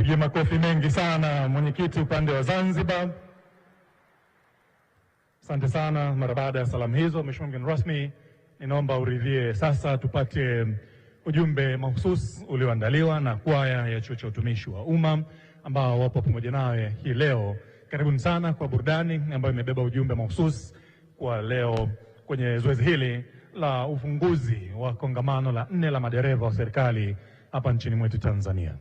Tumpigie makofi mengi sana mwenyekiti upande wa Zanzibar. Asante sana. Mara baada ya salamu hizo, Mheshimiwa mgeni rasmi, ninaomba uridhie sasa tupate ujumbe mahususi ulioandaliwa na kwaya ya Chuo cha Utumishi wa Umma ambao wapo pamoja nawe hii leo. Karibuni sana kwa burudani ambayo imebeba ujumbe mahususi kwa leo kwenye zoezi hili la ufunguzi wa kongamano la 4 la madereva wa serikali hapa nchini mwetu Tanzania.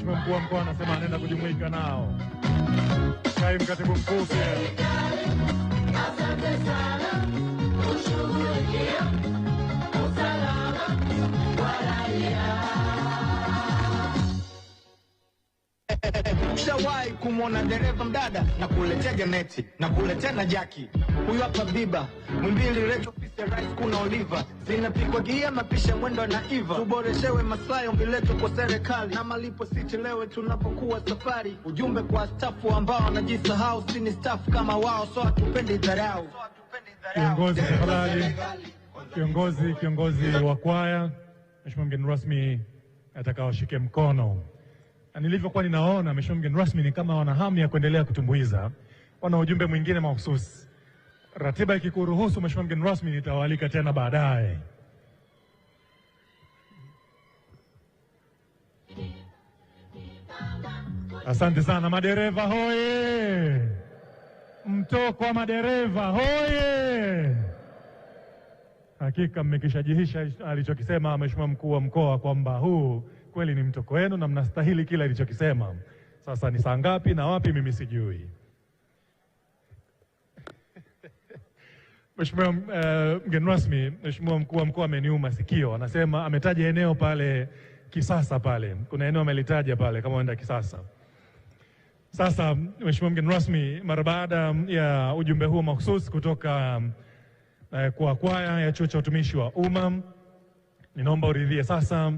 Mheshimiwa mkuu wa mkoa anasema anaenda kujumuika nao. Kaimu katibu mkuu pia. Asante sana kushughulikia usalama wa raia. Ushawahi kumwona dereva mdada na kuletea Janeti na kuletea na Jaki? Huyu hapa Biba Mwimbili Recho ofisi ya Rais kuna Oliva zinapikwa gia mapisha mwendo na Iva. Tuboreshewe maslahi ombi letu kwa serikali na malipo sichelewe tunapokuwa safari. Ujumbe kwa stafu ambao wanajisahau, si ni staff kama wao, so hatupendi dharau. Kiongozi tafadhali. Kiongozi wa kwaya, Mheshimiwa mgeni rasmi atakawashike mkono. Na nilivyokuwa ninaona Mheshimiwa mgeni rasmi ni kama wana hamu ya kuendelea kutumbuiza. Wana ujumbe mwingine mahususi. Ratiba ikikuruhusu Mheshimiwa mgeni rasmi nitawaalika tena baadaye. Asante sana madereva hoye. Mtoko wa madereva hoye. Hakika mmekishajihisha alichokisema Mheshimiwa mkuu wa mkoa kwamba huu kweli ni mtoko wenu na mnastahili kila alichokisema. Sasa ni saa ngapi na wapi mimi sijui. Mheshimiwa mgeni rasmi, Mheshimiwa mkuu wa mkoa ameniuma sikio. Anasema ametaja eneo pale Kisasa pale. Kuna eneo amelitaja pale kama unaenda Kisasa. Sasa Mheshimiwa mgeni rasmi, mara baada ya ujumbe huo mahususi kutoka kwa kwaya ya Chuo cha Utumishi wa Umma, ninaomba uridhie sasa